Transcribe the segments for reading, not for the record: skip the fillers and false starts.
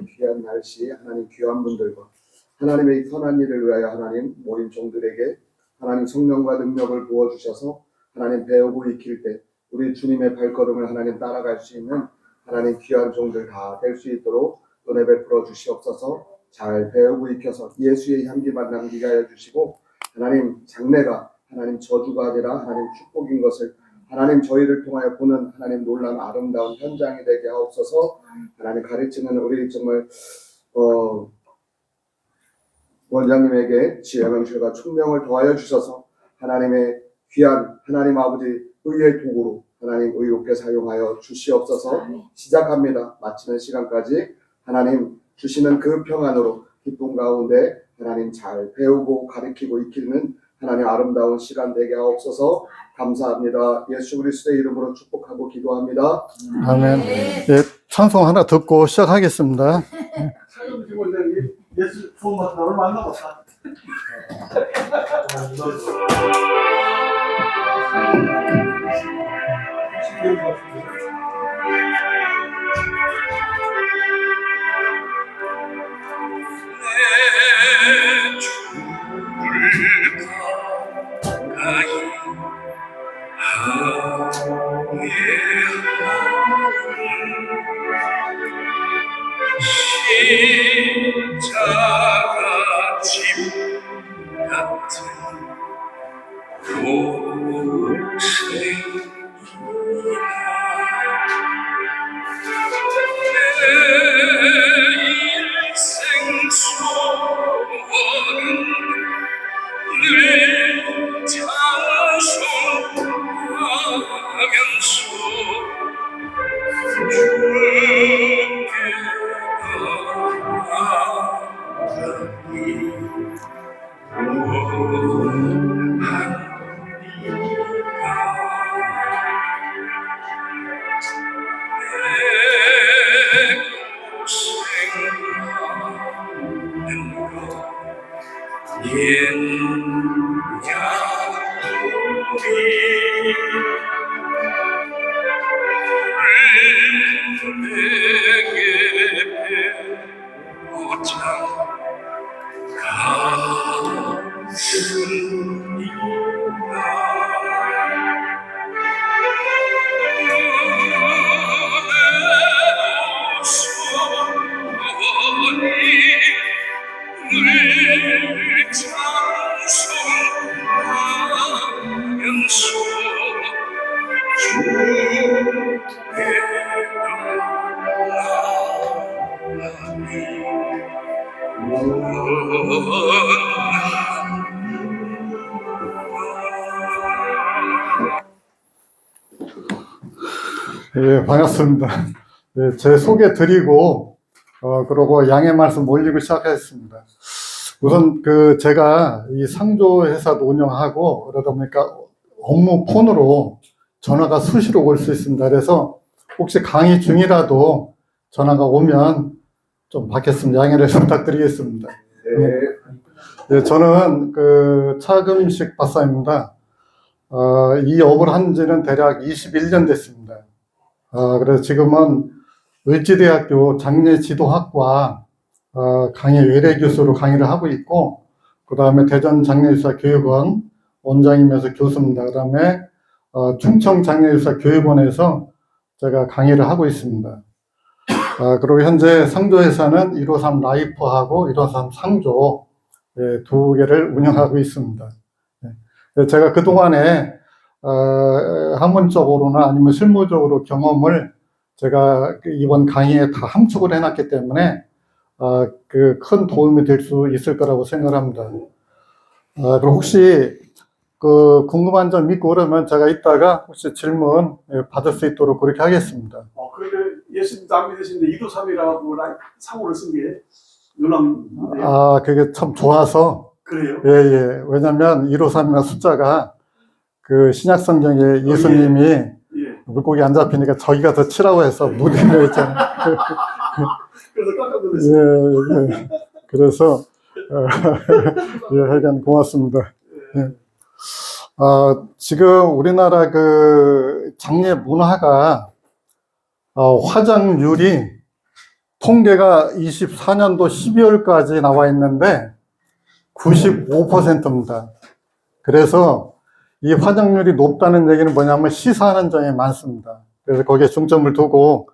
귀한 날씨, 하나님 귀한 분들과 하나님의 선한 일을 위하여 하나님 모인 종들에게 하나님 성령과 능력을 부어주셔서 하나님 배우고 익힐 때 우리 주님의 발걸음을 하나님 따라갈 수 있는 하나님 귀한 종들 다 될 수 있도록 은혜 베풀어 주시옵소서. 잘 배우고 익혀서 예수의 향기만 남기게 하여 주시고 하나님 장래가 하나님 저주가 아니라 하나님 축복인 것을 하나님 저희를 통하여 보는 하나님 놀라운 아름다운 현장이 되게 하옵소서. 하나님 가르치는 우리 정말 원장님에게 지혜 명철과 총명을 더하여 주셔서 하나님의 귀한 하나님 아버지 의의 도구로 하나님 의롭게 사용하여 주시옵소서. 시작합니다. 마치는 시간까지 하나님 주시는 그 평안으로 기쁨 가운데 하나님 잘 배우고 가르치고 익히는 하나님 아름다운 시간 되게 하옵소서. 감사합니다. 예수 그리스도의 이름으로 축복하고 기도합니다. 아멘. 예, 찬송 하나 듣고 시작하겠습니다. 처음 지금 예수 수업 맡은 얼마 안 남았다. 내 주를 가까이 하게 십자가 집 같은 고생이나 내 인생 소원은 늘 찬송하면서 주께 예, 반갑습니다. 예, 제 소개 드리고, 그러고 양해 말씀 올리고 시작하겠습니다. 우선 제가 이 상조 회사도 운영하고 그러다 보니까 업무 폰으로 전화가 수시로 올 수 있습니다. 그래서 혹시 강의 중이라도 전화가 오면 좀 받겠습니다. 양해를 부탁드리겠습니다. 네, 저는 차금식 박사입니다. 이 업을 한 지는 대략 21년 됐습니다. 그래서 지금은 을지대학교 장례지도학과 강의 외래 교수로 강의를 하고 있고, 그 다음에 대전 장례유사 교육원 원장이면서 교수입니다. 그 다음에 충청 장례유사 교육원에서 제가 강의를 하고 있습니다. 그리고 현재 상조회사는 153 라이프하고 153 상조 두 개를 운영하고 있습니다. 제가 그동안에 학문적으로나 아니면 실무적으로 경험을 제가 이번 강의에 다 함축을 해놨기 때문에 큰 도움이 될 수 있을 거라고 생각합니다. 그리고 혹시 궁금한 점 있고 그러면 제가 이따가 혹시 질문 받을 수 있도록 그렇게 하겠습니다. 그런데 예수님 안 믿으시는데 223이라고 상호를 쓴 게 놀랍네요. 그게 참 좋아서. 그래요? 예. 왜냐면 153이라는 숫자가 신약 성경에 예수님이 예. 물고기 안 잡히니까 저기가 더 치라고 해서 무리를 했잖아요. 그래서 깜짝 놀랐어요. 예. 그래서, 예, 하여간 고맙습니다. 예. 지금 우리나라 장례 문화가, 화장률이 통계가 24년도 12월까지 나와 있는데 95%입니다. 그래서 이 화장률이 높다는 얘기는 뭐냐면 시사하는 점이 많습니다. 그래서 거기에 중점을 두고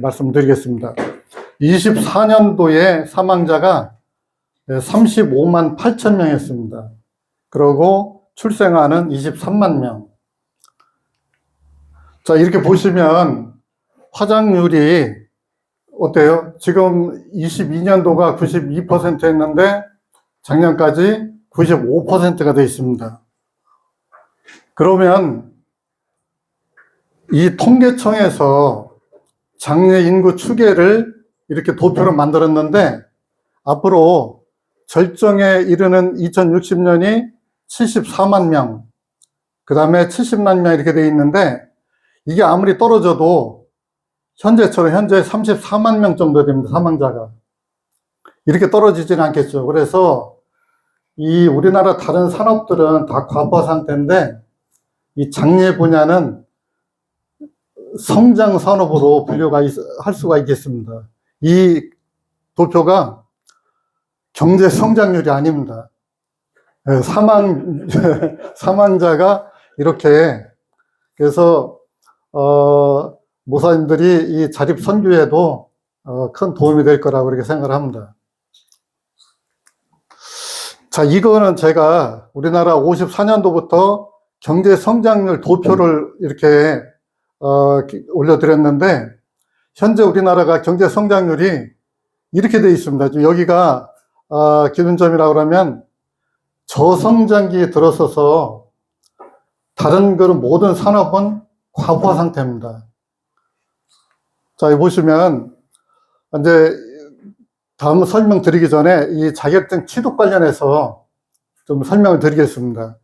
말씀드리겠습니다. 24년도에 사망자가 35만 8천 명이었습니다. 그리고 출생아는 23만 명. 자, 이렇게 보시면 화장률이 어때요? 지금 22년도가 92%였는데 작년까지 95%가 되어 있습니다. 그러면 이 통계청에서 장래 인구 추계를 이렇게 도표로 만들었는데 앞으로 절정에 이르는 2060년이 74만 명, 그 다음에 70만 명 이렇게 되어 있는데 이게 아무리 떨어져도 현재처럼 현재 34만 명 정도 됩니다. 사망자가. 이렇게 떨어지지는 않겠죠. 그래서 이 우리나라 다른 산업들은 다 과부하 상태인데 이 장례 분야는 성장 산업으로 분류가 할 수가 있겠습니다. 이 도표가 경제 성장률이 아닙니다. 사망자가 이렇게 그래서 모사님들이 이 자립 선교에도 큰 도움이 될 거라고 그렇게 생각을 합니다. 자, 이거는 제가 우리나라 54년도부터 경제 성장률 도표를 이렇게 올려드렸는데 현재 우리나라가 경제 성장률이 이렇게 되어 있습니다. 여기가 기준점이라고 그러면 저성장기에 들어서서 다른 그런 모든 산업은 과부하 상태입니다. 자, 여기 보시면 이제 다음 설명드리기 전에 이 자격증 취득 관련해서 좀 설명을 드리겠습니다.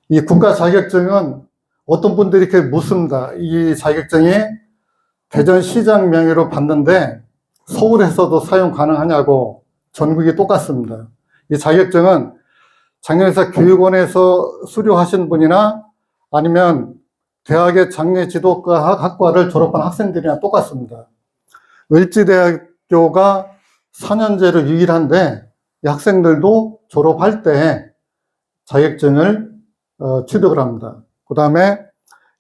이 국가 자격증은 어떤 분들이 이렇게 묻습니다. 이 자격증이 대전시장 명의로 받는데 서울에서도 사용 가능하냐고. 전국이 똑같습니다. 이 자격증은 장례사 교육원에서 수료하신 분이나 아니면 대학의 장례지도과 학과를 졸업한 학생들이랑 똑같습니다. 을지대학교가 4년제로 유일한데 이 학생들도 졸업할 때 자격증을 취득을 합니다. 그 다음에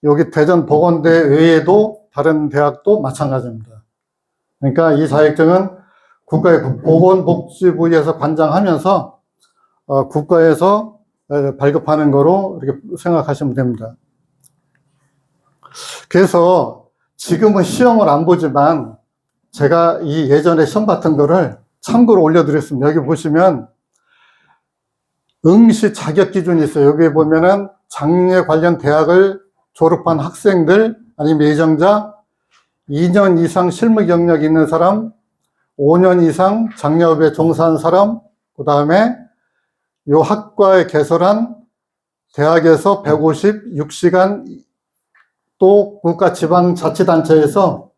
여기 대전보건대 외에도 다른 대학도 마찬가지입니다. 그러니까 이 자격증은 국가의 보건복지부에서 관장하면서 국가에서 발급하는 거로 이렇게 생각하시면 됩니다. 그래서 지금은 시험을 안 보지만 제가 이 예전에 시험 같은 거를 참고로 올려드렸습니다. 여기 보시면 응시 자격 기준이 있어요. 여기 보면은 장례 관련 대학을 졸업한 학생들 아니면 예정자, 2년 이상 실무 경력이 있는 사람, 5년 이상 장례업에 종사한 사람, 그 다음에 이 학과에 개설한 대학에서 156시간 또 국가지방자치단체에서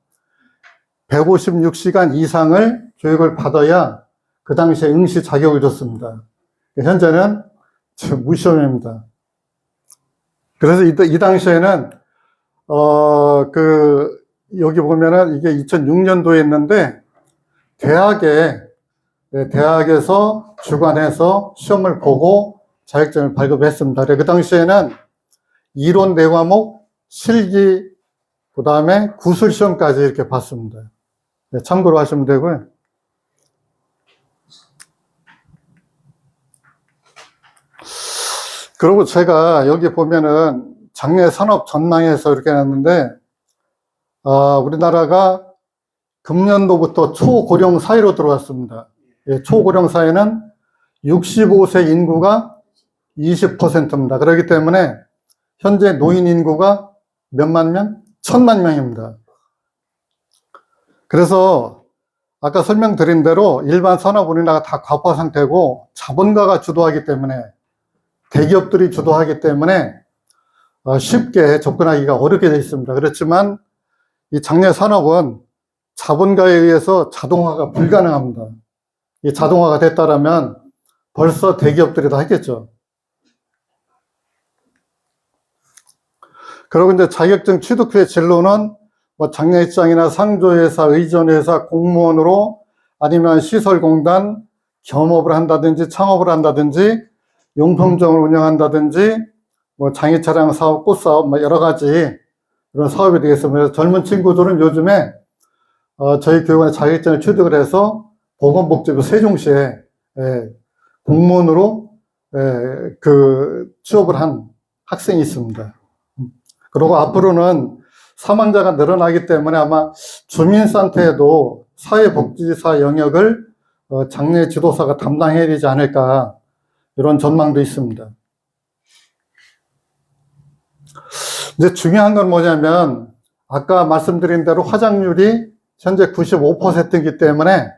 156시간 이상을 교육을 받아야 그 당시에 응시 자격을 줬습니다. 현재는 무시험입니다. 그래서 이 당시에는 여기 보면은 이게 2006년도에 했는데 대학에서 주관해서 시험을 보고 자격증을 발급했습니다. 그 당시에는 이론 4과목, 실기, 그 다음에 구술시험까지 이렇게 봤습니다. 참고로 하시면 되고요. 그리고 제가 여기 보면은 장례 산업 전망에서 이렇게 했는데, 우리나라가 금년도부터 초고령 사회로 들어왔습니다. 초고령 사회는 65세 인구가 20%입니다. 그렇기 때문에 현재 노인 인구가 몇만 명? 1000만 명입니다. 그래서 아까 설명드린 대로 일반 산업 우리나라가 다 과부하 상태고 자본가가 주도하기 때문에 대기업들이 주도하기 때문에 쉽게 접근하기가 어렵게 되어 있습니다. 그렇지만 이 장례 산업은 자본가에 의해서 자동화가 불가능합니다. 이 자동화가 됐다라면 벌써 대기업들이 다 했겠죠. 그리고 이제 자격증 취득 후의 진로는 뭐 장례식장이나 상조회사, 의전회사, 공무원으로 아니면 시설공단, 겸업을 한다든지 창업을 한다든지 용품점을 운영한다든지 뭐 장애차량 사업, 꽃사업 뭐 여러 가지 이런 사업이 되겠습니다. 그래서 젊은 친구들은 요즘에 저희 교육원에 자격증을 취득을 해서 보건복지부 세종시에 공무원으로 그 취업을 한 학생이 있습니다. 그리고 앞으로는 사망자가 늘어나기 때문에 아마 주민센터에도 사회복지사 영역을 장례 지도사가 담당해야 되지 않을까 이런 전망도 있습니다. 이제 중요한 건 뭐냐면 아까 말씀드린 대로 화장률이 현재 95%이기 때문에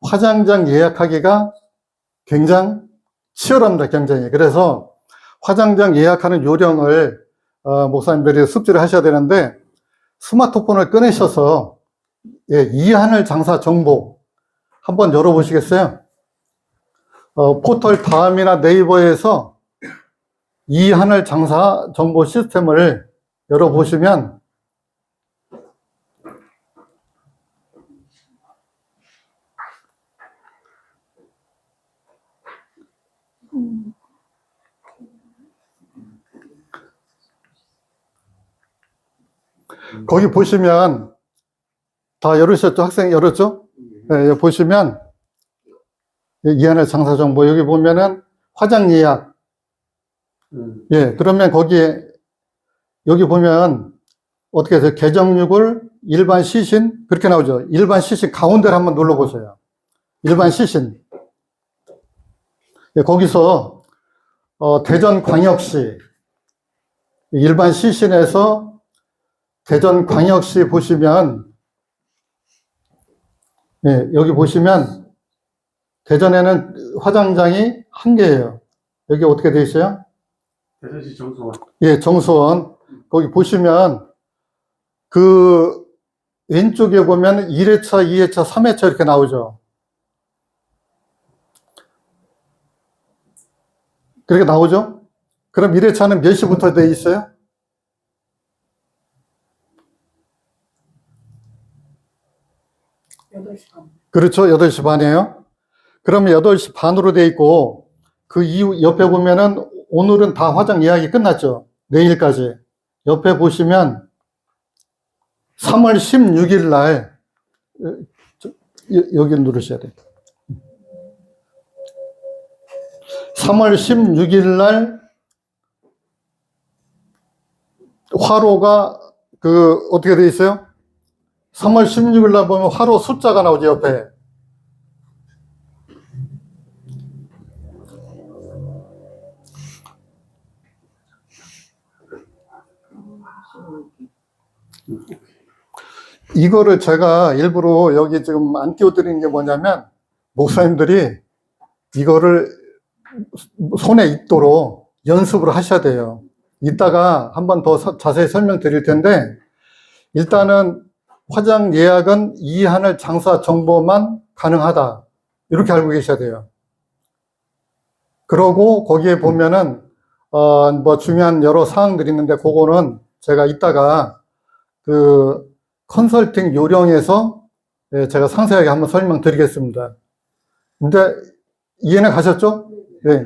화장장 예약하기가 굉장히 치열합니다, 경쟁이. 그래서 화장장 예약하는 요령을 목사님들이 숙지를 하셔야 되는데 스마트폰을 꺼내셔서 이하늘 장사 정보 한번 열어보시겠어요? 포털 다음이나 네이버에서 이하늘 장사 정보 시스템을 열어보시면 거기 보시면 다 열으셨죠? 학생 열었죠? 네, 여기 보시면 이하늘 장사 정보 여기 보면은 화장 예약 예, 그러면 거기에 여기 보면 어떻게 해서 개정육을 일반 시신 그렇게 나오죠. 일반 시신 가운데를 한번 눌러보세요. 일반 시신 예, 거기서 대전광역시 일반 시신에서 대전광역시 보시면 예, 여기 보시면 대전에는 화장장이 한 개예요. 여기 어떻게 되어 있어요? 대전시 정수원. 예, 정수원. 거기 보시면 그 왼쪽에 보면 1회차, 2회차, 3회차 이렇게 나오죠. 그렇게 나오죠? 그럼 1회차는 몇 시부터 되어 있어요? 그렇죠. 8시 반이에요. 그러면 8시 반으로 되어 있고 그 이후 옆에 보면은 오늘은 다 화장 예약이 끝났죠. 내일까지. 옆에 보시면 3월 16일 날 여기 누르셔야 돼요. 3월 16일 날 화로가 어떻게 되어 있어요? 3월 16일 날 보면 화로 숫자가 나오죠, 옆에. 이거를 제가 일부러 여기 지금 안 띄워드리는 게 뭐냐면, 목사님들이 이거를 손에 익도록 연습을 하셔야 돼요. 이따가 한 번 더 자세히 설명드릴 텐데, 일단은 화장 예약은 이하늘 장사 정보만 가능하다. 이렇게 알고 계셔야 돼요. 그러고 거기에 보면은, 뭐 중요한 여러 사항들이 있는데, 그거는 제가 이따가 컨설팅 요령에서 제가 상세하게 한번 설명드리겠습니다. 근데 이해는 가셨죠? 네.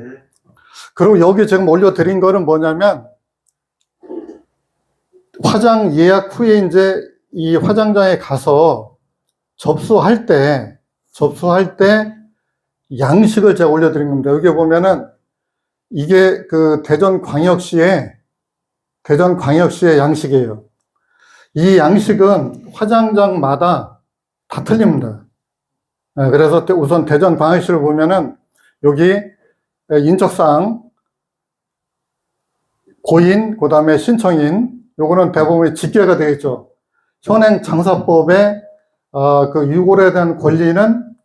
그리고 여기 지금 올려드린 거는 뭐냐면, 화장 예약 후에 이제 이 화장장에 가서 접수할 때 양식을 제가 올려드린 겁니다. 여기 보면은 이게 대전광역시의 양식이에요. 이 양식은 화장장마다 다 틀립니다. 그래서 우선 대전광역시를 보면은 여기 인적사항, 고인, 그 다음에 신청인, 요거는 대부분 직계가 되겠죠. 현행 장사법에 그 유골에 대한 권리는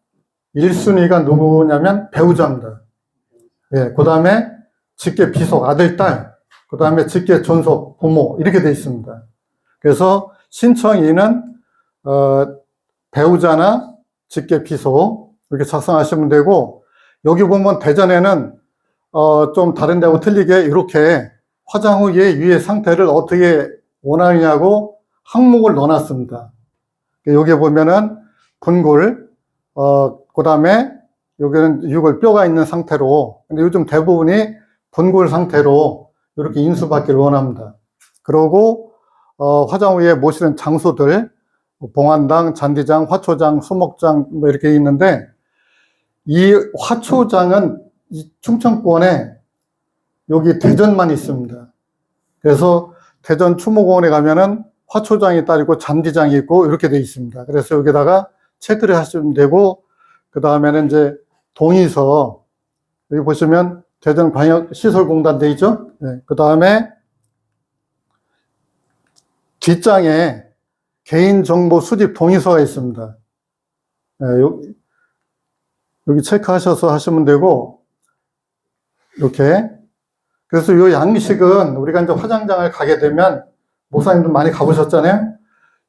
1순위가 누구냐면 배우자입니다. 예, 그 다음에 직계 비속, 아들, 딸, 그 다음에 직계 존속, 부모, 이렇게 되어 있습니다. 그래서 신청인은 배우자나 직계 비속 이렇게 작성하시면 되고, 여기 보면 대전에는 좀 다른 데하고 틀리게 이렇게 화장 후에 유해 상태를 어떻게 원하느냐고 항목을 넣어놨습니다. 여기 보면은 분골, 그 다음에 여기는 유골 뼈가 있는 상태로, 근데 요즘 대부분이 분골 상태로 이렇게 인수받기를 원합니다. 그리고 화장 위에 모시는 장소들, 봉안당, 잔디장, 화초장, 수목장 뭐 이렇게 있는데, 이 화초장은 이 충청권에 여기 대전만 있습니다. 그래서 대전 추모공원에 가면은 화초장이 따르고 잔디장이 있고 이렇게 돼 있습니다. 그래서 여기다가 체크를 하시면 되고, 그 다음에는 이제 동의서, 여기 보시면 대전광역시설공단 돼 있죠? 네. 그 다음에 뒷장에 개인정보 수집 동의서가 있습니다. 네, 여기 체크하셔서 하시면 되고, 이렇게. 그래서 이 양식은 우리가 이제 화장장을 가게 되면, 목사님도 많이 가보셨잖아요?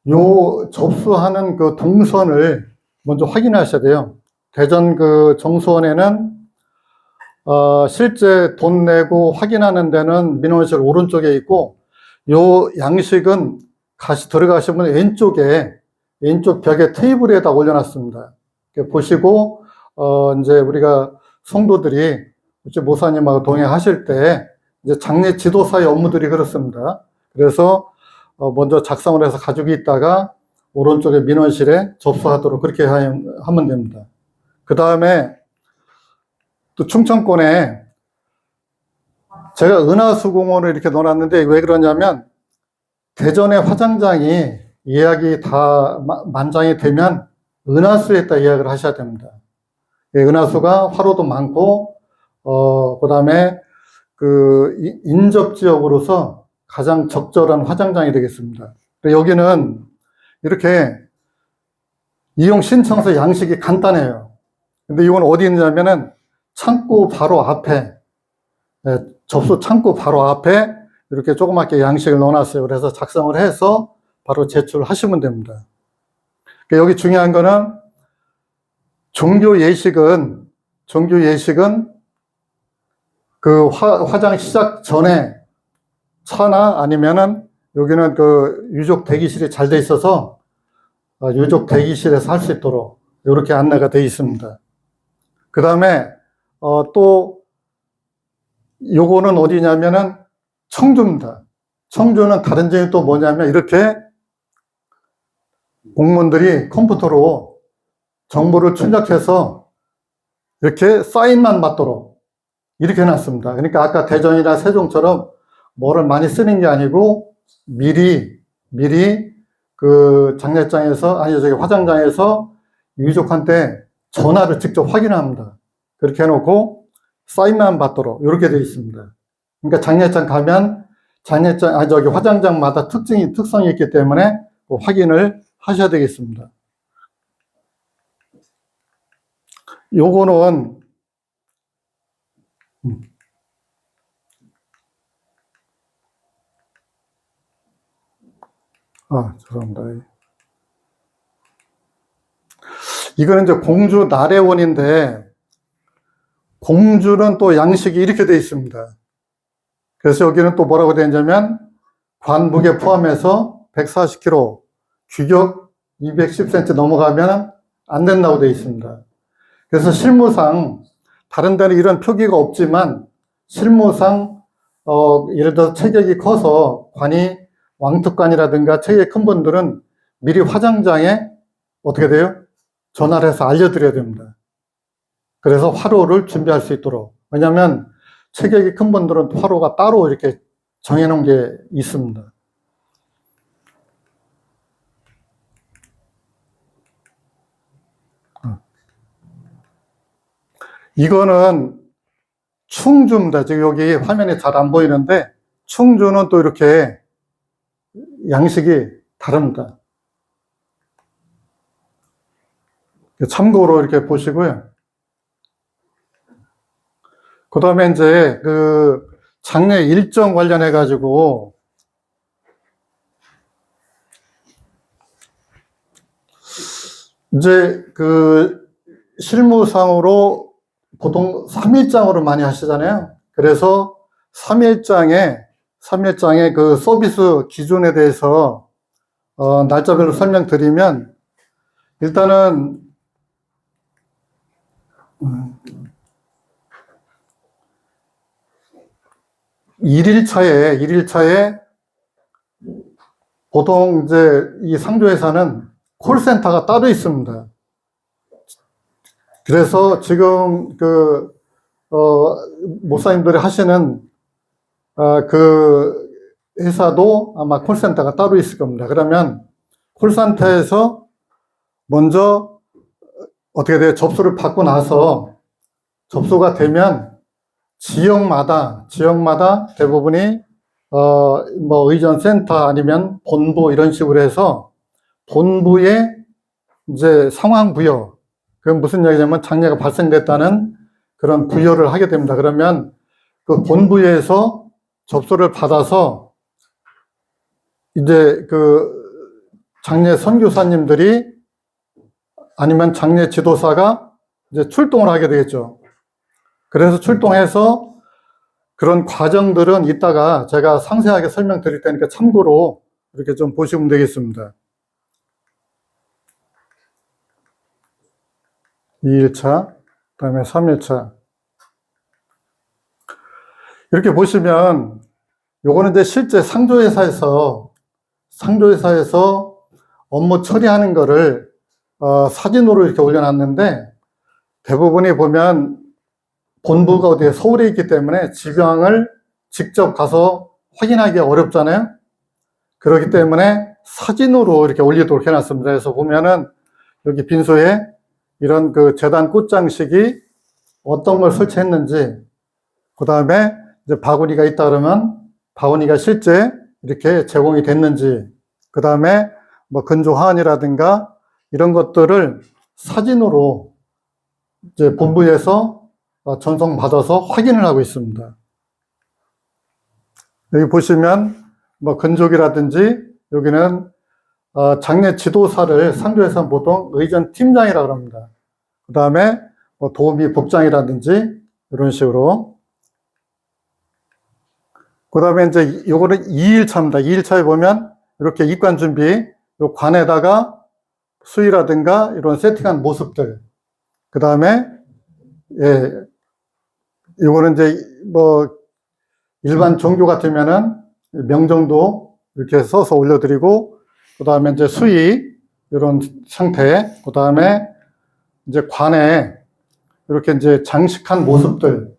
요 접수하는 그 동선을 먼저 확인하셔야 돼요. 대전 그 정수원에는, 실제 돈 내고 확인하는 데는 민원실 오른쪽에 있고, 요 양식은 들어가시면 왼쪽 벽에 테이블에다 올려놨습니다. 보시고, 이제 우리가 성도들이 목사님하고 동행하실 때, 이제 장례 지도사의 업무들이 그렇습니다. 그래서, 먼저 작성을 해서 가지고 있다가, 오른쪽에 민원실에 접수하도록 그렇게 하면 됩니다. 그 다음에, 또 충청권에, 제가 은하수공원을 이렇게 넣어놨는데, 왜 그러냐면, 대전의 화장장이 예약이 다 만장이 되면, 은하수에다 예약을 하셔야 됩니다. 은하수가 화로도 많고, 그 다음에 그 인접 지역으로서 가장 적절한 화장장이 되겠습니다. 여기는 이렇게 이용 신청서 양식이 간단해요. 근데 이건 어디 있냐면은 창고 바로 앞에, 접수 창고 바로 앞에 이렇게 조그맣게 양식을 넣어놨어요. 그래서 작성을 해서 바로 제출하시면 됩니다. 여기 중요한 거는 종교 예식은 그 화장 시작 전에 차나 아니면은 여기는 그 유족 대기실이 잘 돼 있어서 유족 대기실에서 할 수 있도록 이렇게 안내가 되어 있습니다. 그 다음에 또 요거는 어디냐면은 청주입니다. 청주는 다른 점이 또 뭐냐면 이렇게 공무원들이 컴퓨터로 정보를 출력해서 이렇게 사인만 받도록 이렇게 해놨습니다. 그러니까 아까 대전이나 세종처럼 뭐를 많이 쓰는 게 아니고 미리 그 장례장에서 화장장에서 유족한테 전화를 직접 확인합니다. 그렇게 해놓고 사인만 받도록 이렇게 되어 있습니다. 그러니까 장례장 가면 화장장마다 특성이 있기 때문에 확인을 하셔야 되겠습니다. 요거는 죄송합니다. 이거는 이제 공주 나래원인데 공주는 또 양식이 이렇게 되어 있습니다. 그래서 여기는 또 뭐라고 되어 있냐면 관무게 포함해서 140kg, 규격 210cm 넘어가면 안 된다고 되어 있습니다. 그래서 실무상 다른 데는 이런 표기가 없지만 실무상 예를 들어 체격이 커서 관이 왕특관이라든가 체격이 큰 분들은 미리 화장장에 어떻게 돼요? 전화를 해서 알려드려야 됩니다. 그래서 화로를 준비할 수 있도록. 왜냐하면 체격이 큰 분들은 화로가 따로 이렇게 정해놓은 게 있습니다. 이거는 충주입니다. 지금 여기 화면에 잘 안 보이는데 충주는 또 이렇게 양식이 다릅니다. 참고로 이렇게 보시고요. 그 다음에 이제 그 장례 일정 관련해 가지고 이제 그 실무상으로 보통 3일장으로 많이 하시잖아요. 그래서 3일장에 그 서비스 기준에 대해서 날짜별로 설명드리면, 일단은, 1일차에 보통 이제 이 상조회사는 콜센터가 따로 있습니다. 그래서 지금 목사님들이 하시는 그 회사도 아마 콜센터가 따로 있을 겁니다. 그러면 콜센터에서 먼저 어떻게 돼요? 접수를 받고 나서 접수가 되면 지역마다 대부분이 뭐 의전센터 아니면 본부 이런 식으로 해서 본부에 이제 상황 부여, 그건 무슨 얘기냐면 장애가 발생됐다는 그런 부여를 하게 됩니다. 그러면 그 본부에서 접수를 받아서 이제 그 장례 선교사님들이 아니면 장례 지도사가 이제 출동을 하게 되겠죠. 그래서 출동해서 그런 과정들은 이따가 제가 상세하게 설명드릴 테니까 참고로 이렇게 좀 보시면 되겠습니다. 2일차, 그 다음에 3일차. 이렇게 보시면 요거는 이제 실제 상조회사에서 업무 처리하는 거를 사진으로 이렇게 올려놨는데, 대부분이 보면 본부가 어디에 서울에 있기 때문에 지방을 직접 가서 확인하기 어렵잖아요. 그렇기 때문에 사진으로 이렇게 올리도록 해놨습니다. 그래서 보면은 여기 빈소에 이런 그 재단 꽃장식이 어떤 걸 설치했는지, 그 다음에 이제 바구니가 있다 그러면 바구니가 실제 이렇게 제공이 됐는지, 그 다음에 뭐 근조 하안이라든가 이런 것들을 사진으로 이제 본부에서 전송받아서 확인을 하고 있습니다. 여기 보시면 뭐 근족이라든지 여기는 장례 지도사를 상조에서는 보통 의전 팀장이라고 합니다. 그 다음에 뭐 도우미 복장이라든지 이런 식으로. 그 다음에 이제 요거는 2일차입니다. 2일차에 보면 이렇게 입관 준비, 요 관에다가 수의라든가 이런 세팅한 모습들. 그 다음에 요거는 이제 뭐 일반 종교 같으면은 명정도 이렇게 써서 올려드리고, 그 다음에 이제 수의 이런 상태, 그 다음에 이제 관에 이렇게 이제 장식한 모습들,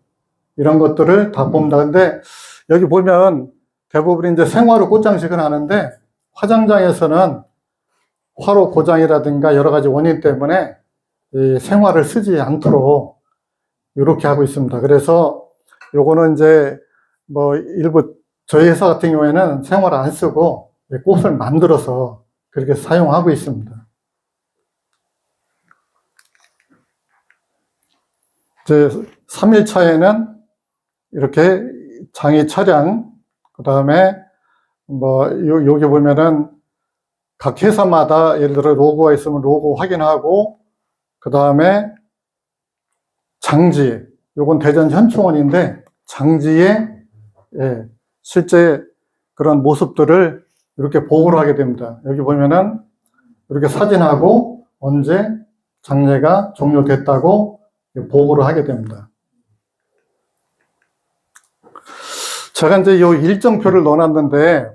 이런 것들을 다 봅니다. 근데 여기 보면 대부분 이제 생화로 꽃장식을 하는데, 화장장에서는 화로 고장이라든가 여러 가지 원인 때문에 이 생화를 쓰지 않도록 이렇게 하고 있습니다. 그래서 요거는 이제 뭐 일부 저희 회사 같은 경우에는 생화를 안 쓰고 꽃을 만들어서 그렇게 사용하고 있습니다. 이제 3일차에는 이렇게 장의 차량, 그 다음에 뭐 여기 보면은 각 회사마다 예를 들어 로고가 있으면 로고 확인하고, 그 다음에 장지, 요건 대전 현충원인데 장지에 실제 그런 모습들을 이렇게 보고를 하게 됩니다. 여기 보면은 이렇게 사진하고 언제 장례가 종료됐다고 보고를 하게 됩니다. 제가 이제 요 일정표를 넣어놨는데,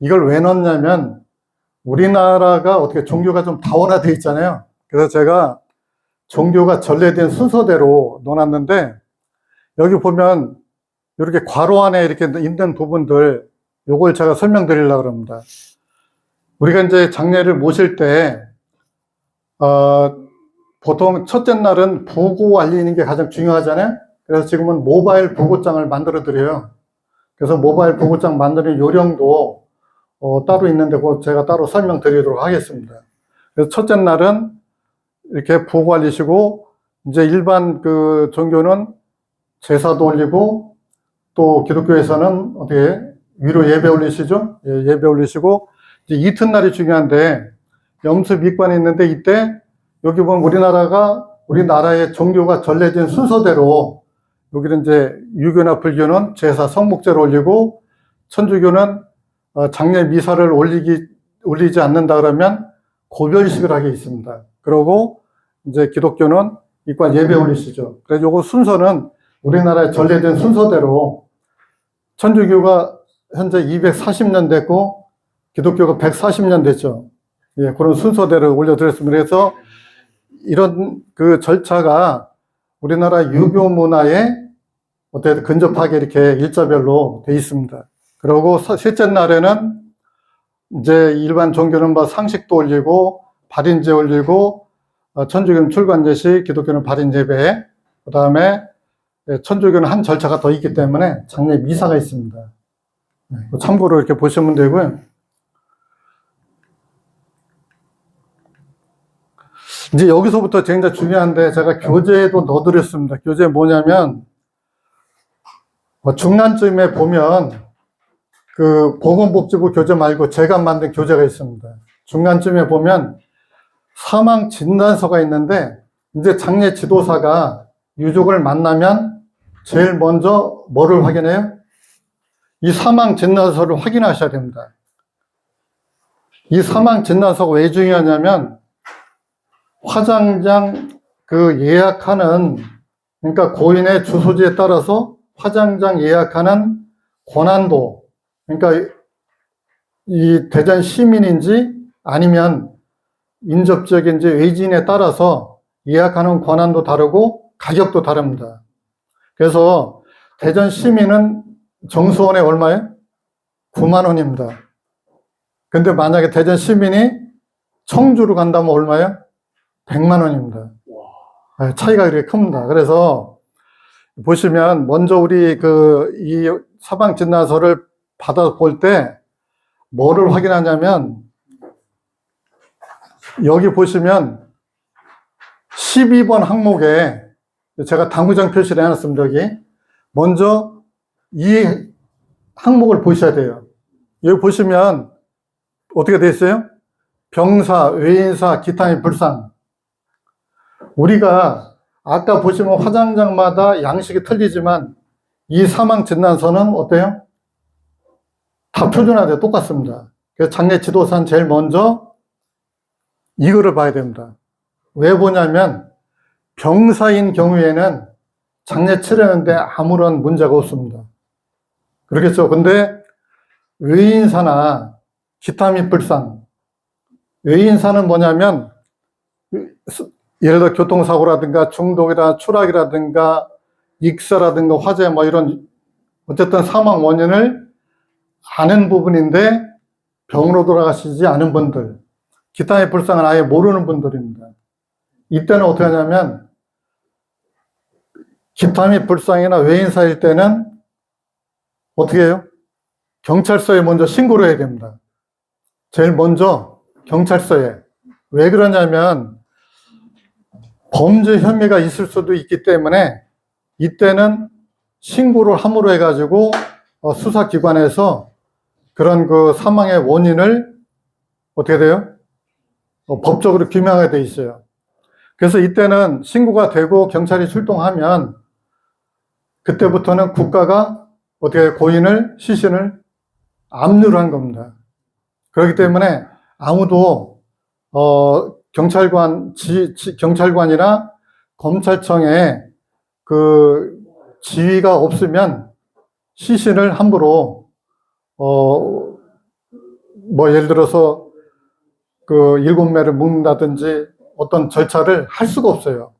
이걸 왜 넣었냐면 우리나라가 어떻게 종교가 좀 다원화되어 있잖아요. 그래서 제가 종교가 전래된 순서대로 넣어놨는데, 여기 보면 이렇게 괄호 안에 이렇게 있는 부분들, 요걸 제가 설명드리려고 합니다. 우리가 이제 장례를 모실 때 보통 첫째 날은 부고 알리는 게 가장 중요하잖아요. 그래서 지금은 모바일 부고장을 만들어 드려요. 그래서 모바일 부고장 만드는 요령도 따로 있는데 그거 제가 따로 설명드리도록 하겠습니다. 그래서 첫째 날은 이렇게 부고 알리시고, 이제 일반 그 종교는 제사도 올리고, 또 기독교에서는 어떻게 위로 예배 올리시죠? 예배 올리시고, 이제 이튿날이 중요한데 염습 입관이 있는데, 이때 여기 보면 우리나라의 종교가 전래된 순서대로 여기는 이제 유교나 불교는 제사 성목제를 올리고, 천주교는 장례 미사를 올리기 올리지 않는다 그러면 고별식을 하게 있습니다. 그리고 이제 기독교는 입관 예배 올리시죠. 그래서 요거 순서는 우리나라에 전래된 순서대로 천주교가 현재 240년 됐고 기독교가 140년 됐죠. 예, 그런 순서대로 올려드렸습니다. 그래서 이런 그 절차가 우리나라 유교 문화에 어떻게 근접하게 이렇게 일자별로 돼 있습니다. 그리고 셋째 날에는 이제 일반 종교는 뭐 상식도 올리고 발인제 올리고 천주교는 출관제식, 기독교는 발인예배, 그 다음에 천주교는 한 절차가 더 있기 때문에 장례 미사가 있습니다. 참고로 이렇게 보시면 되고요. 이제 여기서부터 굉장히 중요한데 제가 교재에도 넣어드렸습니다. 교재 뭐냐면 중간쯤에 보면 그 보건복지부 교재 말고 제가 만든 교재가 있습니다. 중간쯤에 보면 사망 진단서가 있는데 이제 장례 지도사가 유족을 만나면 제일 먼저 뭐를 확인해요? 이 사망 진단서를 확인하셔야 됩니다. 이 사망 진단서가 왜 중요하냐면 화장장 그 예약하는, 그러니까 고인의 주소지에 따라서 화장장 예약하는 권한도, 그러니까 이 대전 시민인지 아니면 인접지역인지 외지인에 따라서 예약하는 권한도 다르고 가격도 다릅니다. 그래서 대전 시민은 정수원에 얼마예요? 9만 원입니다. 근데 만약에 대전 시민이 청주로 간다면 얼마예요? 100만 원입니다. 차이가 그렇게 큽니다. 그래서 보시면 먼저 우리 이 사망 진단서를 받아 볼 때 뭐를 확인하냐면 여기 보시면 12번 항목에 제가 당구장 표시를 해놨습니다. 여기 먼저 이 항목을 보셔야 돼요. 여기 보시면 어떻게 되어 있어요? 병사, 외인사, 기타 및 불상. 우리가 아까 보시면 화장장마다 양식이 틀리지만 이 사망 진단서는 어때요? 다 표준화돼요. 똑같습니다. 그래서 장례 지도사는 제일 먼저 이거를 봐야 됩니다. 왜 보냐면 병사인 경우에는 장례 치르는데 아무런 문제가 없습니다. 그렇겠죠? 근데 외인사나 기타 및 불상, 외인사는 뭐냐면 예를 들어 교통사고라든가 중독이나 추락이라든가 익사라든가 화재 뭐 이런 어쨌든 사망 원인을 아는 부분인데 병으로 돌아가시지 않은 분들, 기타 및 불상은 아예 모르는 분들입니다. 이때는 어떻게 하냐면 기타 및 불상이나 외인사일 때는 어떻게 해요? 경찰서에 먼저 신고를 해야 됩니다. 제일 먼저 경찰서에. 왜 그러냐면 범죄 혐의가 있을 수도 있기 때문에 이때는 신고를 함으로 해가지고 수사기관에서 그런 그 사망의 원인을 어떻게 돼요? 법적으로 규명하게 돼 있어요. 그래서 이때는 신고가 되고 경찰이 출동하면 그때부터는 국가가 어떻게 고인을, 시신을 압류를 한 겁니다. 그렇기 때문에 아무도 경찰관이나 검찰청에 그 지위가 없으면 시신을 함부로 뭐 예를 들어서 그 7매를 묶는다든지 어떤 절차를 할 수가 없어요.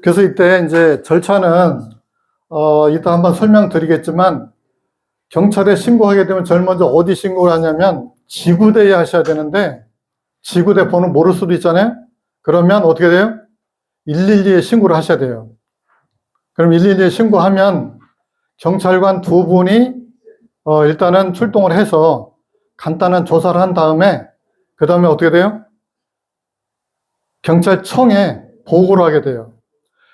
그래서 이때 이제 절차는 이따 한번 설명드리겠지만 경찰에 신고하게 되면 제일 먼저 어디 신고를 하냐면 지구대에 하셔야 되는데 지구대 번호 모를 수도 있잖아요. 그러면 어떻게 돼요? 112에 신고를 하셔야 돼요. 그럼 112에 신고하면 경찰관 두 분이 일단은 출동을 해서 간단한 조사를 한 다음에 그 다음에 어떻게 돼요? 경찰청에 보고를 하게 돼요.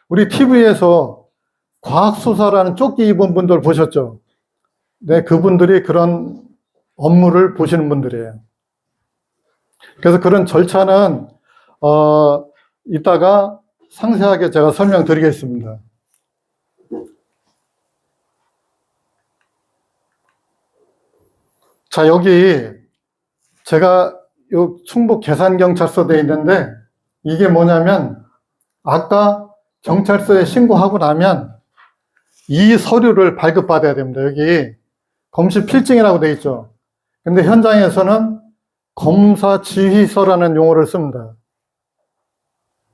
우리 TV에서 과학수사라는 조끼 입은 분들 보셨죠? 네, 그분들이 그런 업무를 보시는 분들이에요. 그래서 그런 절차는 이따가 상세하게 제가 설명드리겠습니다. 자, 여기 제가 요 충북 계산경찰서 돼 있는데 이게 뭐냐면 아까 경찰서에 신고하고 나면 이 서류를 발급받아야 됩니다. 여기 검시 필증이라고 돼 있죠. 근데 현장에서는 검사 지휘서라는 용어를 씁니다.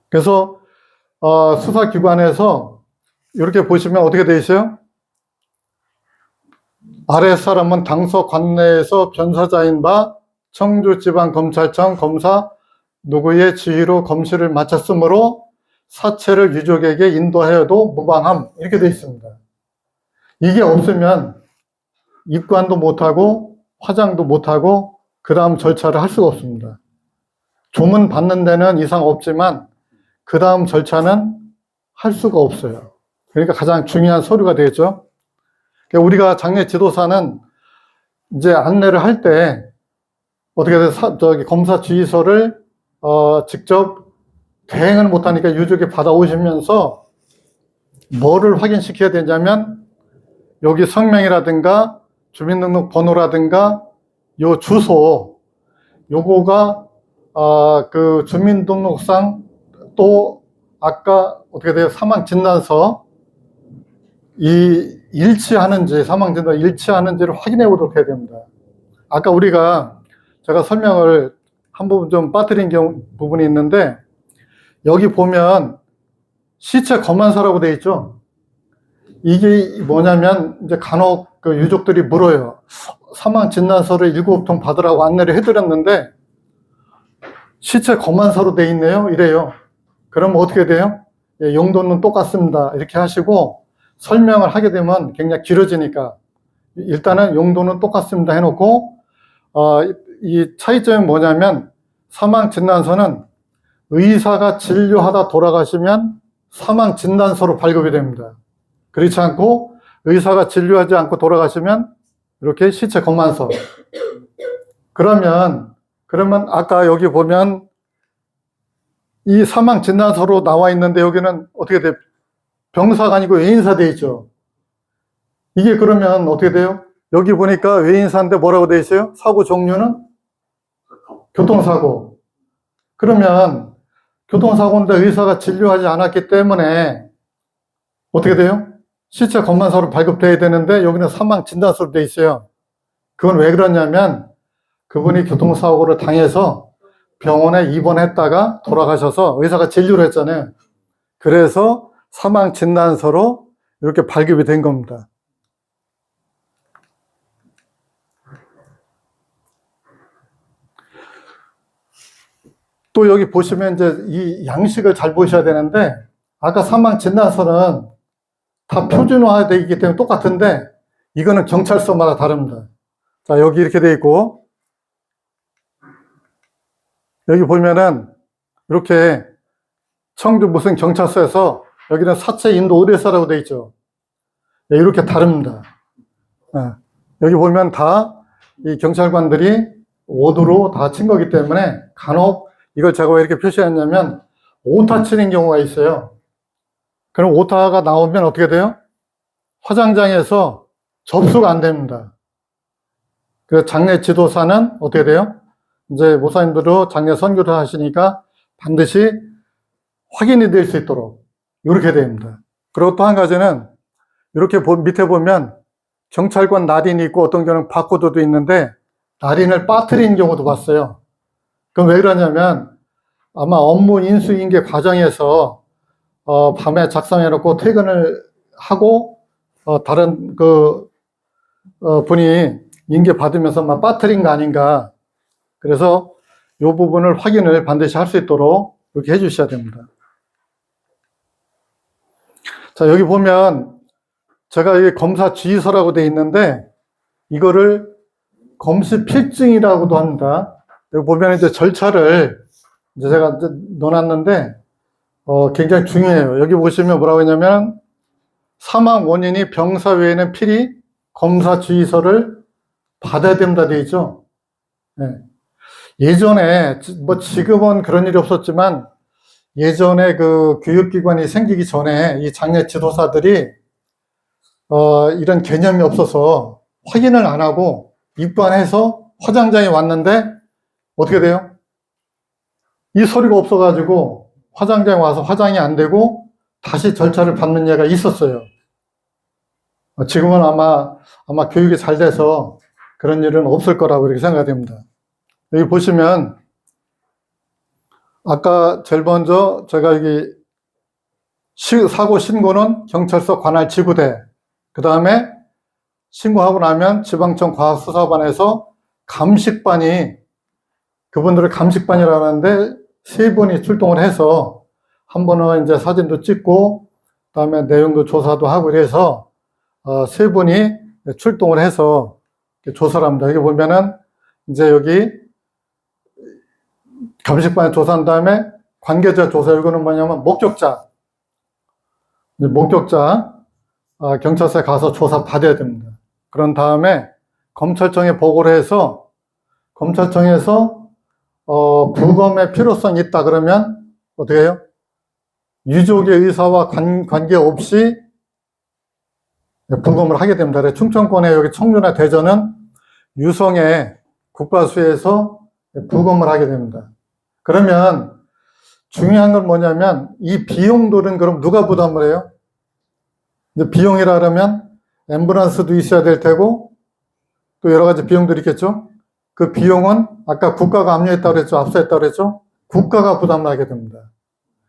그래서 수사기관에서 이렇게 보시면 어떻게 돼 있어요? 아래 사람은 당서 관내에서 변사자인 바 청주지방검찰청 검사 누구의 지휘로 검시를 마쳤으므로 사체를 유족에게 인도하여도 무방함 이렇게 돼 있습니다. 이게 없으면 입관도 못하고 화장도 못하고 그 다음 절차를 할 수가 없습니다. 조문 받는 데는 이상 없지만 그 다음 절차는 할 수가 없어요. 그러니까 가장 중요한 서류가 되겠죠. 우리가 장례 지도사는 이제 안내를 할 때 어떻게 돼? 검사 지휘서를 직접 대행을 못하니까 유족이 받아오시면서 뭐를 확인시켜야 되냐면 여기 성명이라든가 주민등록번호라든가 요 주소 요거가 그 주민등록상 또 아까 어떻게 돼요? 사망진단서 이 일치하는지 사망진단 일치하는지를 확인해 보도록 해야 됩니다. 아까 제가 설명을 한 부분 좀 빠뜨린 부분이 있는데 여기 보면 시체 검안서라고 되어 있죠. 이게 뭐냐면 이제 간혹 그 유족들이 물어요. 사망 진단서를 7통 받으라고 안내를 해드렸는데 시체 검안서로 되어 있네요. 이래요. 그럼 어떻게 돼요? 예, 용도는 똑같습니다. 이렇게 하시고 설명을 하게 되면 굉장히 길어지니까 일단은 용도는 똑같습니다 해놓고 이 차이점이 뭐냐면 사망 진단서는 의사가 진료하다 돌아가시면 사망 진단서로 발급이 됩니다. 그렇지 않고 의사가 진료하지 않고 돌아가시면 이렇게 시체 검안서. 그러면 아까 여기 보면 이 사망 진단서로 나와 있는데 여기는 어떻게 돼요? 병사가 아니고 외인사 돼 있죠. 이게 그러면 어떻게 돼요? 여기 보니까 외인사인데 뭐라고 돼 있어요? 사고 종류는 교통사고. 그러면 교통사고인데 의사가 진료하지 않았기 때문에 어떻게 돼요? 시체 검안서로 발급돼야 되는데 여기는 사망 진단서로 돼 있어요. 그건 왜 그러냐면 그분이 교통사고를 당해서 병원에 입원했다가 돌아가셔서 의사가 진료를 했잖아요. 그래서 사망 진단서로 이렇게 발급이 된 겁니다. 또 여기 보시면 이제 이 양식을 잘 보셔야 되는데 아까 사망 진단서는 다 표준화되어 있기 때문에 똑같은데 이거는 경찰서마다 다릅니다. 자, 여기 이렇게 되어 있고 여기 보면은 이렇게 청주 무슨 경찰서에서 여기는 사체 인도 의뢰사라고 되어 있죠. 네, 이렇게 다릅니다. 여기 보면 다 이 경찰관들이 오도로 다 친 거기 때문에 간혹 이걸 제가 왜 이렇게 표시했냐면 오타 치는 경우가 있어요. 그럼 오타가 나오면 어떻게 돼요? 화장장에서 접수가 안 됩니다. 그래서 장례 지도사는 어떻게 돼요? 이제 목사님들도 장례 선교를 하시니까 반드시 확인이 될 수 있도록 이렇게 됩니다. 그리고 또 한 가지는 이렇게 밑에 보면 경찰관 날인이 있고 어떤 경우는 바코드도 있는데 날인을 빠뜨린 경우도 봤어요. 그럼 왜 그러냐면 아마 업무 인수인계 과정에서 밤에 작성해놓고 퇴근을 하고 다른 분이 인계 받으면서 막 빠뜨린 거 아닌가. 그래서 이 부분을 확인을 반드시 할 수 있도록 이렇게 해주셔야 됩니다. 자, 여기 보면 제가 이 검사 지휘서라고 되어 있는데 이거를 검시 필증이라고도 합니다. 여기 보면 이제 절차를 이제 제가 이제 넣어놨는데 굉장히 중요해요. 여기 보시면 뭐라고 했냐면 사망 원인이 병사 외에는 필히 검사 지휘서를 받아야 된다 되어 있죠. 네. 예전에 뭐 지금은 그런 일이 없었지만 예전에 그 교육기관이 생기기 전에 이 장례 지도사들이 이런 개념이 없어서 확인을 안 하고 입관해서 화장장에 왔는데 어떻게 돼요? 이 서류가 없어가지고 화장장에 와서 화장이 안 되고 다시 절차를 밟는 예가 있었어요. 지금은 아마 교육이 잘 돼서 그런 일은 없을 거라고 이렇게 생각됩니다. 여기 보시면 아까 제일 먼저 제가 여기 사고 신고는 경찰서 관할 지구대, 그 다음에 신고하고 나면 지방청 과학수사반에서 감식반이, 그분들을 감식반이라고 하는데 세 분이 출동을 해서 한 번은 이제 사진도 찍고 그다음에 내용도 조사도 하고 이래서 세 분이 출동을 해서 조사를 합니다. 여기 보면은 이제 여기 감식반에 조사한 다음에 관계자 조사, 이거는 뭐냐면 목격자 경찰서에 가서 조사 받아야 됩니다. 그런 다음에 검찰청에 보고를 해서 검찰청에서 부검의 필요성이 있다 그러면 어떻게 해요? 유족의 의사와 관계없이 부검을 하게 됩니다. 충청권의 여기 청주나 대전은 유성의 국과수에서 부검을 하게 됩니다. 그러면 중요한 건 뭐냐면 이 비용들은 그럼 누가 부담을 해요? 이제 비용이라 그러면 앰뷸런스도 있어야 될 테고 또 여러 가지 비용들이 있겠죠? 그 비용은 아까 국가가 압류했다고 그랬죠? 압수했다고 그랬죠? 국가가 부담을 하게 됩니다.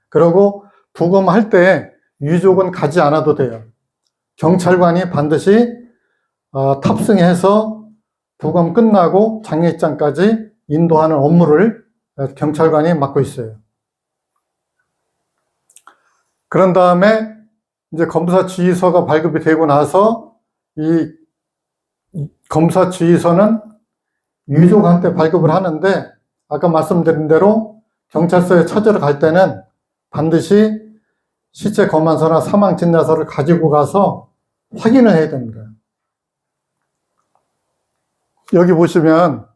그리고 부검할 때 유족은 가지 않아도 돼요. 경찰관이 반드시 탑승해서 부검 끝나고 장례식장까지 인도하는 업무를 경찰관이 맡고 있어요. 그런 다음에 이제 검사 지휘서가 발급이 되고 나서 이 검사 지휘서는 유족한테 발급을 하는데 아까 말씀드린 대로 경찰서에 찾으러 갈 때는 반드시 시체 검안서나 사망 진단서를 가지고 가서 확인을 해야 됩니다. 여기 보시면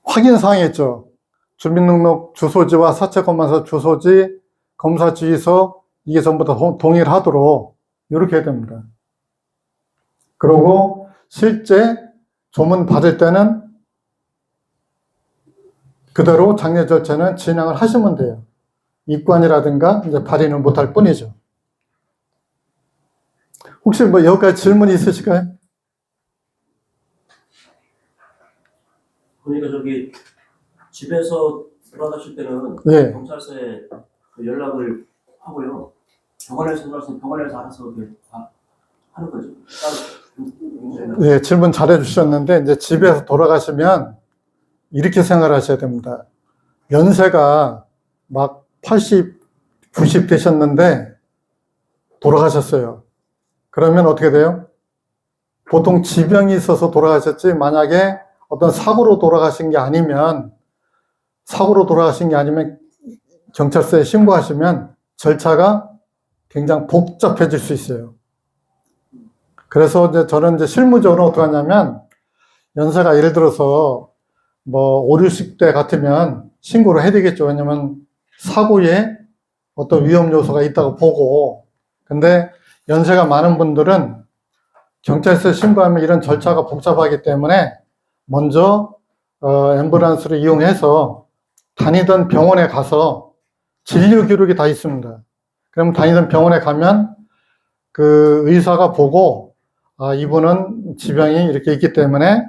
확인사항이 있죠. 주민등록 주소지와 사체 검안서 주소지, 검사 지휘서 이게 전부 다 동일하도록 이렇게 해야 됩니다. 그리고 실제 조문 받을 때는 그대로 장례 절차는 진행을 하시면 돼요. 입관이라든가 이제 발인을 못할 뿐이죠. 혹시 뭐 여기까지 질문이 있으실까요? 그러니까 저기 집에서 돌아가실 때는 예. 경찰서에 그 연락을 하고요. 병원에서 돌아가시면 병원에서 알아서 이렇게 다 하는 거죠. 예, 질문 잘해 주셨는데 이제 집에서 돌아가시면 이렇게 생각하셔야 됩니다. 연세가 막 80, 90 되셨는데 돌아가셨어요. 그러면 어떻게 돼요? 보통 지병이 있어서 돌아가셨지 만약에 어떤 사고로 돌아가신 게 아니면 경찰서에 신고하시면 절차가 굉장히 복잡해질 수 있어요. 그래서 이제 저는 이제 실무적으로 어떻게 하냐면 연세가 예를 들어서 뭐 5, 60대 같으면 신고를 해야 되겠죠. 왜냐면 사고에 어떤 위험 요소가 있다고 보고, 근데 연세가 많은 분들은 경찰서에 신고하면 이런 절차가 복잡하기 때문에 먼저 앰뷸런스를 이용해서 다니던 병원에 가서 진료 기록이 다 있습니다. 그럼 다니던 병원에 가면 그 의사가 보고 이분은 지병이 이렇게 있기 때문에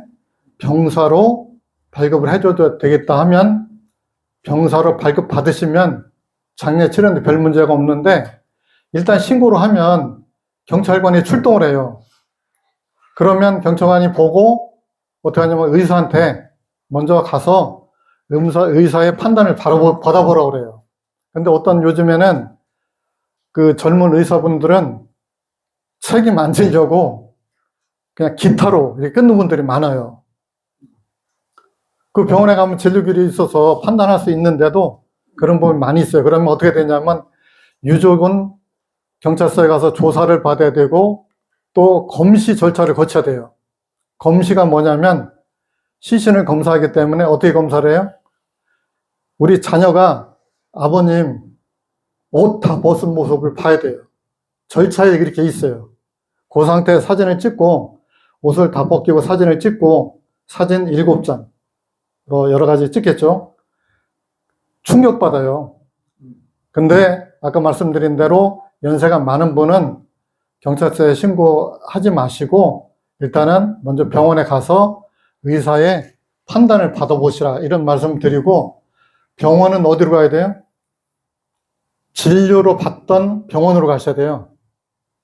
병사로 발급을 해줘도 되겠다 하면 병사로 발급 받으시면 장례 치료인데 별 문제가 없는데 일단 신고를 하면 경찰관이 출동을 해요. 그러면 경찰관이 보고 어떻게 하냐면 의사한테 먼저 가서 의사의 판단을 바로 받아보라고 그래요. 근데 어떤 요즘에는 그 젊은 의사분들은 책임 안 지려고 그냥 기타로 이렇게 끊는 분들이 많아요. 그 병원에 가면 진료기록이 있어서 판단할 수 있는데도 그런 부분이 많이 있어요. 그러면 어떻게 되냐면 유족은 경찰서에 가서 조사를 받아야 되고 또 검시 절차를 거쳐야 돼요. 검시가 뭐냐면 시신을 검사하기 때문에 어떻게 검사를 해요? 우리 자녀가 아버님 옷 다 벗은 모습을 봐야 돼요. 절차에 그렇게 있어요. 그 상태에 사진을 찍고 옷을 다 벗기고 사진을 찍고 사진 7장 뭐 여러 가지 찍겠죠. 충격받아요. 근데 아까 말씀드린 대로 연세가 많은 분은 경찰서에 신고하지 마시고 일단은 먼저 병원에 가서 의사의 판단을 받아보시라 이런 말씀 드리고, 병원은 어디로 가야 돼요? 진료로 받던 병원으로 가셔야 돼요.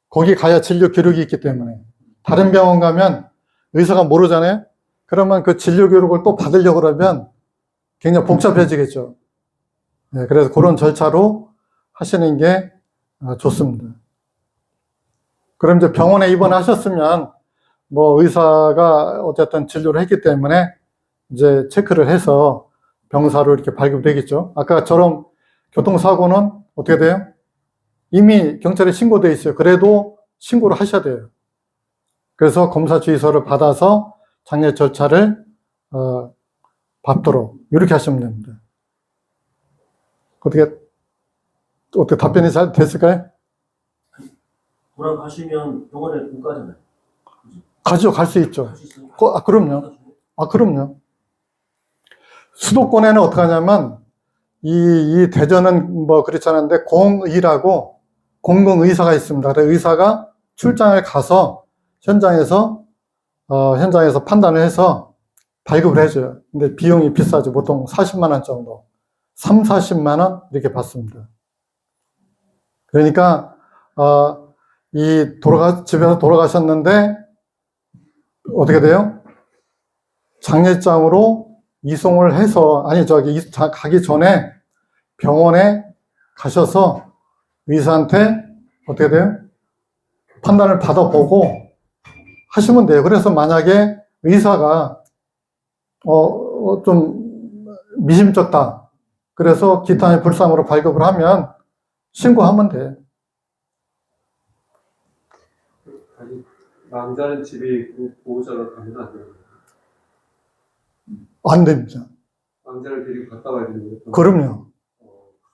거기 가야 진료 기록이 있기 때문에. 다른 병원 가면 의사가 모르잖아요. 그러면 그 진료 기록을 또 받으려고 그러면 굉장히 복잡해지겠죠. 네, 그래서 그런 절차로 하시는 게 좋습니다. 그럼 이제 병원에 입원하셨으면 뭐 의사가 어쨌든 진료를 했기 때문에 이제 체크를 해서 병사로 이렇게 발급되겠죠. 아까처럼 교통사고는 어떻게 돼요? 이미 경찰에 신고되어 있어요. 그래도 신고를 하셔야 돼요. 그래서 검사 주의서를 받아서 장례 절차를 밟도록 이렇게 하시면 됩니다. 어떻게 답변이 잘 됐을까요? 돌아가시면 병원에 못 가잖아요. 가죠, 갈 수 있죠. 갈 수 있어요? 그럼요. 그럼요. 수도권에는 어떻게 하냐면, 이 대전은 뭐 그렇지 않은데, 공의라고 공공의사가 있습니다. 그래서 의사가 출장을 가서 현장에서 판단을 해서 발급을 해줘요. 근데 비용이 비싸죠. 보통 40만 원 정도. 3, 40만 원 이렇게 받습니다. 그러니까, 집에서 돌아가셨는데, 어떻게 돼요? 장례장으로 이송을 해서, 가기 전에 병원에 가셔서 의사한테 어떻게 돼요? 판단을 받아보고 하시면 돼요. 그래서 만약에 의사가, 좀 미심쩍다. 그래서 기타의 불상으로 발급을 하면 신고하면 돼요. 아니, 망자는 집에 있고 보호자가 가면 안 돼요. 안 됩니다. 망자를 데리고 갔다 와야 되는 거예요. 그럼요.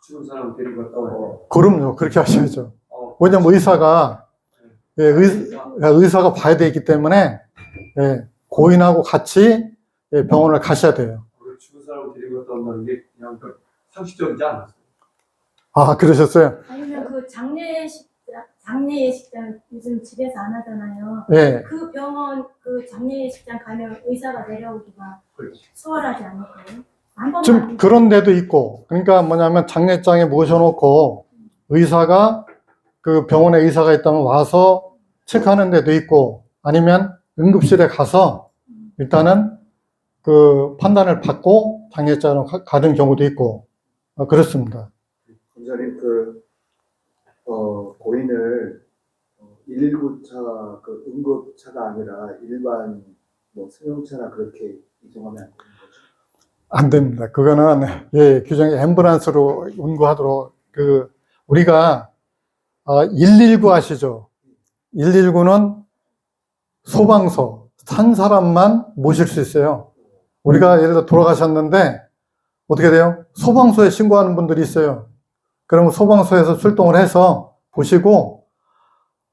죽은 사람 데리고 갔다 와야 돼요. 그럼요. 그렇게 하셔야죠. 왜냐면 의사가, 의사가 봐야 되기 때문에, 고인하고 같이 병원을 가셔야 돼요. 죽은 사람을 데리고 갔다 온다는 게 그냥 상식적이지 않았어요. 아, 그러셨어요? 아니면 그 장례 예식장 요즘 집에서 안 하잖아요. 예. 그 병원 그 장례 예식장 가면 의사가 내려오기가 그렇지. 수월하지 않을까요? 한 번만 좀 그런 데도 있고, 그러니까 뭐냐면 장례장에 모셔놓고 의사가 그 병원에 의사가 있다면 와서 체크하는 데도 있고, 아니면 응급실에 가서 일단은 그 판단을 받고 장례장으로 가는 경우도 있고, 그렇습니다. 검사님 고인을 119차 그 응급차가 아니라 일반 뭐 승용차나 그렇게 이동하면 안 되는 거죠? 안 됩니다. 그거는 규정이 앰뷸런스로 운구하도록 우리가 119 아시죠? 119는 소방서 산 사람만 모실 수 있어요. 우리가 예를 들어 돌아가셨는데 어떻게 돼요? 소방서에 신고하는 분들이 있어요. 그러면 소방서에서 출동을 해서 보시고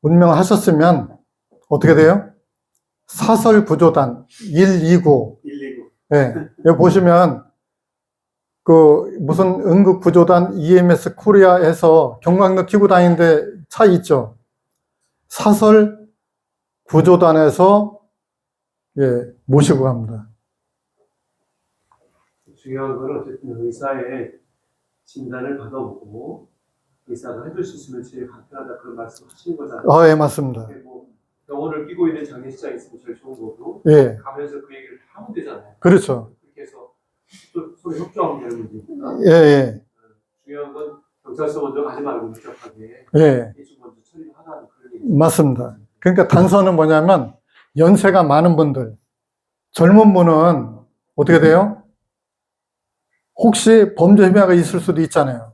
운명하셨으면 어떻게 돼요? 사설구조단 129. 119. 예, 여기 보시면 무슨 응급구조단 EMS 코리아에서 경광등 끼고 다니는데 차 있죠? 사설구조단에서 모시고 갑니다. 중요한 건 어쨌든 의사의 진단을 받아보고 의사가 해줄 수 있으면 제일 간편하다 그런 말씀 하시는 거잖아요. 예, 맞습니다. 뭐 병원을 끼고 있는 장례식장이 있으면 제일 좋은 거고 예, 가면서 그 얘기를 다 하면 되잖아요. 그렇죠. 그렇게 해서 또 서로 협조하면 되는 문제니까 예, 중요한 건 경찰서 먼저 가지 말고 복잡하게 이쪽 먼저 처리를 하라는 그런 얘기죠. 맞습니다. 그러니까 단서는 뭐냐면 연세가 많은 분들, 젊은 분은 어떻게 돼요? 혹시 범죄 혐의가 있을 수도 있잖아요.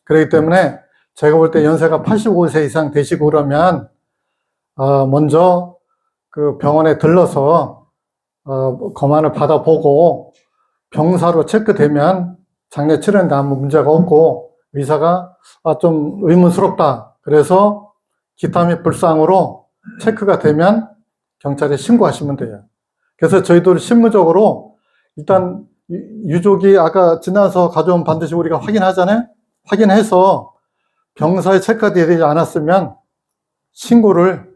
그렇기 때문에 제가 볼 때 연세가 85세 이상 되시고 그러면 먼저 그 병원에 들러서 검안을 받아보고 병사로 체크되면 장례 치르는데 아무 문제가 없고 의사가 좀 의문스럽다. 그래서 기타 및 불상으로 체크가 되면 경찰에 신고하시면 돼요. 그래서 저희도 실무적으로 일단 유족이 아까 진단서 가져오면 반드시 우리가 확인하잖아요. 확인해서 병사에 체크되지 않았으면 신고를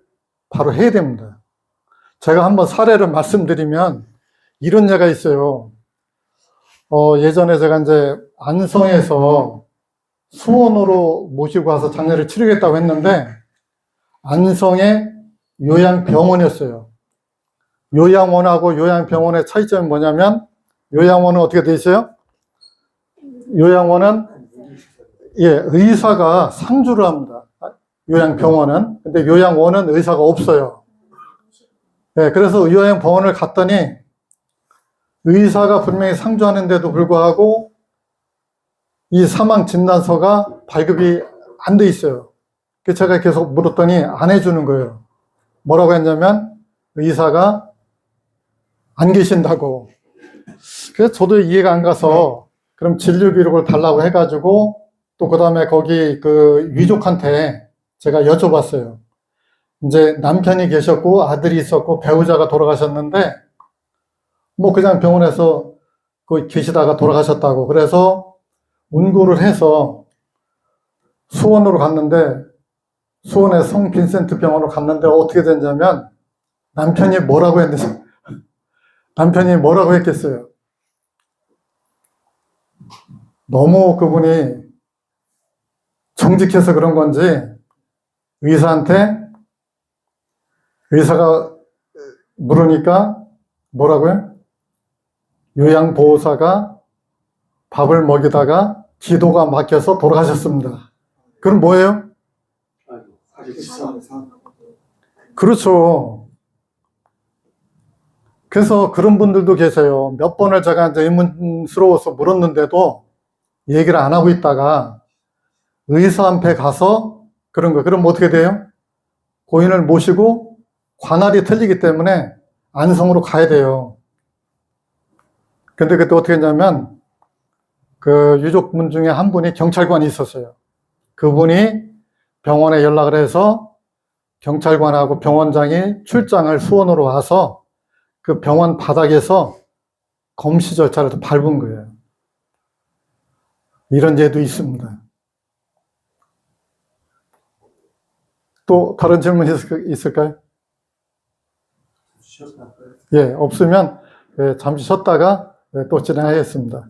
바로 해야 됩니다. 제가 한번 사례를 말씀드리면 이런 예가 있어요. 예전에 제가 이제 안성에서 수원으로 모시고 와서 장례를 치르겠다고 했는데 안성의 요양병원이었어요. 요양원하고 요양병원의 차이점이 뭐냐면 요양원은 어떻게 돼 있어요? 요양원은 의사가 상주를 합니다. 요양병원은. 근데 요양원은 의사가 없어요. 그래서 요양병원을 갔더니 의사가 분명히 상주하는데도 불구하고 이 사망 진단서가 발급이 안 돼 있어요. 그래서 제가 계속 물었더니 안 해주는 거예요. 뭐라고 했냐면 의사가 안 계신다고. 그래서 저도 이해가 안 가서 그럼 진료 기록을 달라고 해가지고 또 그 다음에 거기 그 유족한테 제가 여쭤봤어요. 이제 남편이 계셨고 아들이 있었고 배우자가 돌아가셨는데 뭐 그냥 병원에서 그 계시다가 돌아가셨다고. 그래서 운구를 해서 수원으로 갔는데 수원의 성 빈센트 병원으로 갔는데 어떻게 됐냐면 남편이 뭐라고 했는지 남편이 뭐라고 했겠어요. 너무 그분이 정직해서 그런 건지 의사한테 의사가 물으니까 뭐라고요? 요양보호사가 밥을 먹이다가 기도가 막혀서 돌아가셨습니다. 그럼 뭐예요? 그렇죠. 그래서 그런 분들도 계세요. 몇 번을 제가 이제 의문스러워서 물었는데도 얘기를 안 하고 있다가 의사한테 가서 그런 거. 그럼 어떻게 돼요? 고인을 모시고 관할이 틀리기 때문에 안성으로 가야 돼요. 근데 그때 어떻게 했냐면 그 유족분 중에 한 분이 경찰관이 있었어요. 그분이 병원에 연락을 해서 경찰관하고 병원장이 출장을 수원으로 와서 그 병원 바닥에서 검시 절차를 또 밟은 거예요. 이런 예도 있습니다. 또 다른 질문 있을까요? 없으면 잠시 쉬었다가 또 진행하겠습니다.